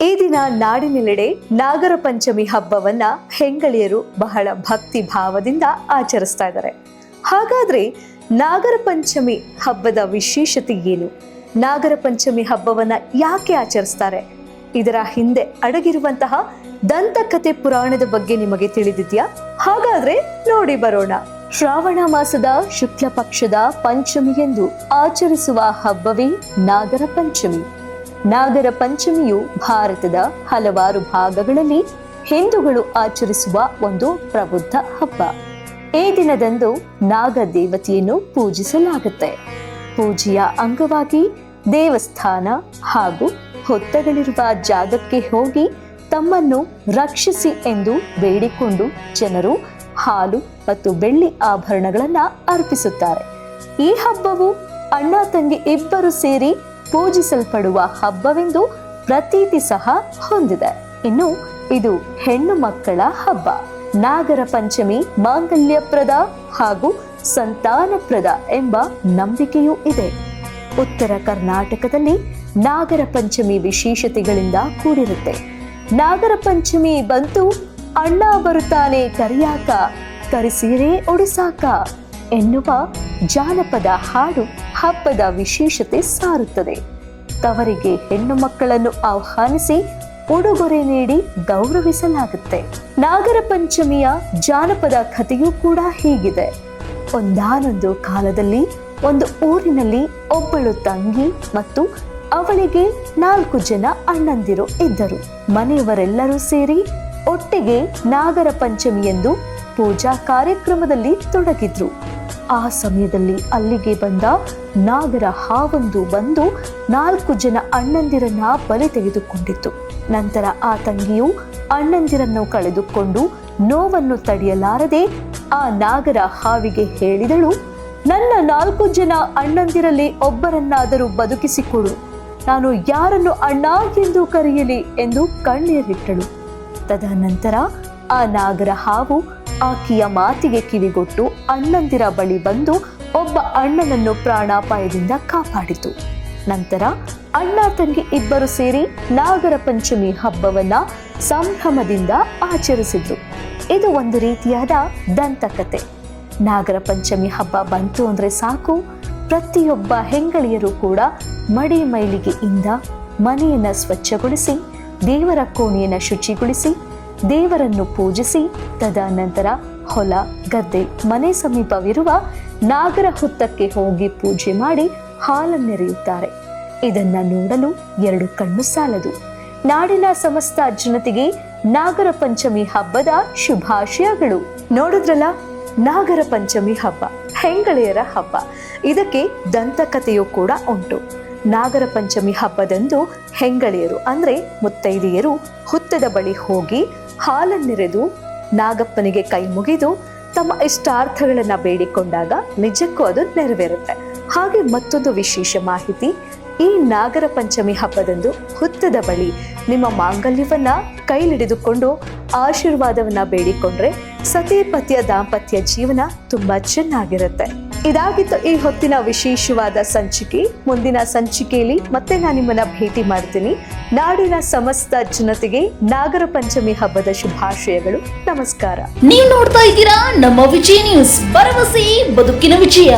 ಈ ದಿನ ನಾಡಿನೆಲ್ಲೆಡೆ ನಾಗರ ಪಂಚಮಿ ಹಬ್ಬವನ್ನ ಹೆಂಗಳಿಯರು ಬಹಳ ಭಕ್ತಿ ಭಾವದಿಂದ ಆಚರಿಸ್ತಾ ಇದ್ದಾರೆ. ಹಾಗಾದ್ರೆ ನಾಗರ ಪಂಚಮಿ ಹಬ್ಬದ ವಿಶೇಷತೆ ಏನು? ನಾಗರ ಪಂಚಮಿ ಹಬ್ಬವನ್ನ ಯಾಕೆ ಆಚರಿಸ್ತಾರೆ? ಇದರ ಹಿಂದೆ ಅಡಗಿರುವಂತಹ ದಂತಕಥೆ ಪುರಾಣದ ಬಗ್ಗೆ ನಿಮಗೆ ತಿಳಿದಿದ್ಯಾ? ಹಾಗಾದ್ರೆ ನೋಡಿ ಬರೋಣ. ಶ್ರಾವಣ ಮಾಸದ ಶುಕ್ಲ ಪಕ್ಷದ ಪಂಚಮಿಯೆಂದು ಆಚರಿಸುವ ಹಬ್ಬವೇ ನಾಗರ ಪಂಚಮಿ. ನಾಗರ ಪಂಚಮಿಯು ಭಾರತದ ಹಲವಾರು ಭಾಗಗಳಲ್ಲಿ ಹಿಂದೂಗಳು ಆಚರಿಸುವ ಒಂದು ಪ್ರಬುದ್ಧ ಹಬ್ಬ. ಈ ದಿನದಂದು ನಾಗ ದೇವತೆಯನ್ನು ಪೂಜಿಸಲಾಗುತ್ತೆ. ಪೂಜೆಯ ಅಂಗವಾಗಿ ದೇವಸ್ಥಾನ ಹಾಗೂ ಹೊತ್ತಗಳಿರುವ ಜಾಗಕ್ಕೆ ಹೋಗಿ ತಮ್ಮನ್ನು ರಕ್ಷಿಸಿ ಎಂದು ಬೇಡಿಕೊಂಡು ಜನರು ಹಾಲು ಮತ್ತು ಬೆಳ್ಳಿ ಆಭರಣಗಳನ್ನ ಅರ್ಪಿಸುತ್ತಾರೆ. ಈ ಹಬ್ಬವು ಅಣ್ಣ ತಂಗಿ ಇಬ್ಬರು ಸೇರಿ ಪೂಜಿಸಲ್ಪಡುವ ಹಬ್ಬವೆಂದು ಪ್ರತೀತಿ ಸಹ ಹೊಂದಿದೆ. ಇನ್ನು ಇದು ಹೆಣ್ಣು ಮಕ್ಕಳ ಹಬ್ಬ. ನಾಗರ ಪಂಚಮಿ ಮಾಂಗಲ್ಯಪ್ರದ ಹಾಗೂ ಸಂತಾನಪ್ರದ ಎಂಬ ನಂಬಿಕೆಯೂ ಇದೆ. ಉತ್ತರ ಕರ್ನಾಟಕದಲ್ಲಿ ನಾಗರ ಪಂಚಮಿ ವಿಶೇಷತೆಗಳಿಂದ ಕೂಡಿರುತ್ತೆ. ನಾಗರ ಪಂಚಮಿ ಬಂತು ಅಣ್ಣ ಬರುತ್ತಾನೆ ಕರಿಯಾಕ, ಕರಿಸೀರೆ ಉಡಿಸಾಕ ಎನ್ನುವ ಜಾನಪದ ಹಾಡು ಹಬ್ಬದ ವಿಶೇಷತೆ ಸಾರುತ್ತದೆ. ತವರಿಗೆ ಹೆಣ್ಣು ಮಕ್ಕಳನ್ನು ಆಹ್ವಾನಿಸಿ ಉಡುಗೊರೆ ನೀಡಿ ಗೌರವಿಸಲಾಗುತ್ತೆ. ನಾಗರ ಪಂಚಮಿಯ ಜಾನಪದ ಕಥೆಯೂ ಕೂಡ ಹೀಗಿದೆ. ಒಂದಾನೊಂದು ಕಾಲದಲ್ಲಿ ಒಂದು ಊರಿನಲ್ಲಿ ಒಬ್ಬಳು ತಂಗಿ ಮತ್ತು ಅವಳಿಗೆ 4 ಜನ ಅಣ್ಣಂದಿರು ಇದ್ದರು. ಮನೆಯವರೆಲ್ಲರೂ ಸೇರಿ ಒಟ್ಟಿಗೆ ನಾಗರ ಪಂಚಮಿಯೆಂದು ಪೂಜಾ ಕಾರ್ಯಕ್ರಮದಲ್ಲಿ ತೊಡಗಿದ್ರು. ಆ ಸಮಯದಲ್ಲಿ ಅಲ್ಲಿಗೆ ಬಂದ ನಾಗರ ಹಾವೊಂದು ಬಂದು 4 ಜನ ಅಣ್ಣಂದಿರನ್ನ ಬಲಿ ತೆಗೆದುಕೊಂಡಿತ್ತು. ನಂತರ ಆ ತಂಗಿಯು ಅಣ್ಣಂದಿರನ್ನು ಕಳೆದುಕೊಂಡು ನೋವನ್ನು ತಡೆಯಲಾರದೆ ಆ ನಾಗರ ಹಾವಿಗೆ ಹೇಳಿದಳು, ನನ್ನ 4 ಜನ ಅಣ್ಣಂದಿರಲ್ಲಿ ಒಬ್ಬರನ್ನಾದರೂ ಬದುಕಿಸಿಕೊಡು, ನಾನು ಯಾರನ್ನು ಅಣ್ಣ ಎಂದು ಕರೆಯಲಿ ಎಂದು ಕಣ್ಣೀರಿಟ್ಟಳು. ತದನಂತರ ಆ ನಾಗರ ಹಾವು ಆಕೆಯ ಮಾತಿಗೆ ಕಿವಿಗೊಟ್ಟು ಅಣ್ಣಂದಿರ ಬಳಿ ಬಂದು ಒಬ್ಬ ಅಣ್ಣನನ್ನು ಪ್ರಾಣಾಪಾಯದಿಂದ ಕಾಪಾಡಿತು. ನಂತರ ಅಣ್ಣ ತಂಗಿ ಇಬ್ಬರು ಸೇರಿ ನಾಗರ ಪಂಚಮಿ ಹಬ್ಬವನ್ನ ಸಂಭ್ರಮದಿಂದ ಆಚರಿಸಿದ್ರು. ಇದು ಒಂದು ರೀತಿಯಾದ ದಂತಕಥೆ. ನಾಗರ ಪಂಚಮಿ ಹಬ್ಬ ಬಂತು ಅಂದ್ರೆ ಸಾಕು, ಪ್ರತಿಯೊಬ್ಬ ಹೆಂಗಳಿಯರು ಕೂಡ ಮಡಿ ಮೈಲಿಗೆಯಿಂದ ಮನೆಯನ್ನ ಸ್ವಚ್ಛಗೊಳಿಸಿ, ದೇವರ ಕೋಣೆಯನ್ನ ಶುಚಿಗೊಳಿಸಿ, ದೇವರನ್ನು ಪೂಜಿಸಿ, ತದನಂತರ ಹೊಲ ಗದ್ದೆ ಮನೆ ಸಮೀಪವಿರುವ ನಾಗರ ಹುತ್ತಕ್ಕೆ ಹೋಗಿ ಪೂಜೆ ಮಾಡಿ ಹಾಲನ್ನೆರೆಯುತ್ತಾರೆ. ಇದನ್ನ ನೋಡಲು 2 ಕಣ್ಣು ಸಾಲದು. ನಾಡಿನ ಸಮಸ್ತ ಜನತೆಗೆ ನಾಗರ ಪಂಚಮಿ ಹಬ್ಬದ ಶುಭಾಶಯಗಳು. ನೋಡಿದ್ರಲ್ಲ, ನಾಗರ ಪಂಚಮಿ ಹಬ್ಬ ಹೆಂಗಳಿಯರ ಹಬ್ಬ. ಇದಕ್ಕೆ ದಂತಕಥೆಯೂ ಕೂಡ ಉಂಟು. ನಾಗರ ಪಂಚಮಿ ಹಬ್ಬದಂದು ಹೆಂಗಳಿಯರು ಅಂದ್ರೆ ಮುತ್ತೈದೆಯರು ಹುತ್ತದ ಬಳಿ ಹೋಗಿ ಹಾಲನ್ನೆರೆದು ನಾಗಪ್ಪನಿಗೆ ಕೈ ಮುಗಿದು ತಮ್ಮ ಇಷ್ಟಾರ್ಥಗಳನ್ನ ಬೇಡಿಕೊಂಡಾಗ ನಿಜಕ್ಕೂ ಅದು ನೆರವೇರುತ್ತೆ. ಹಾಗೆ ಮತ್ತೊಂದು ವಿಶೇಷ ಮಾಹಿತಿ, ಈ ನಾಗರ ಪಂಚಮಿ ಹಬ್ಬದಂದು ಹುತ್ತದ ಬಳಿ ನಿಮ್ಮ ಮಾಂಗಲ್ಯವನ್ನ ಕೈಲಿಡಿದುಕೊಂಡು ಆಶೀರ್ವಾದವನ್ನ ಬೇಡಿಕೊಂಡ್ರೆ ಸತಿಪತಿಯ ದಾಂಪತ್ಯ ಜೀವನ ತುಂಬಾ ಚೆನ್ನಾಗಿರುತ್ತೆ. ಇದಾಗಿತ್ತು ಈ ಹೊತ್ತಿನ ವಿಶೇಷವಾದ ಸಂಚಿಕೆ. ಮುಂದಿನ ಸಂಚಿಕೆಯಲ್ಲಿ ಮತ್ತೆ ನಾನು ನಿಮ್ಮನ್ನ ಭೇಟಿ ಮಾಡ್ತೀನಿ. ನಾಡಿನ ಸಮಸ್ತ ಜನತೆಗೆ ನಾಗರ ಪಂಚಮಿ ಹಬ್ಬದ ಶುಭಾಶಯಗಳು. ನಮಸ್ಕಾರ. ನೀವು ನೋಡ್ತಾ ಇದ್ದೀರಾ ನಮ್ಮ ವಿಜಯ ನ್ಯೂಸ್, ಭರವಸೆ ಬದುಕಿನ ವಿಜಯ.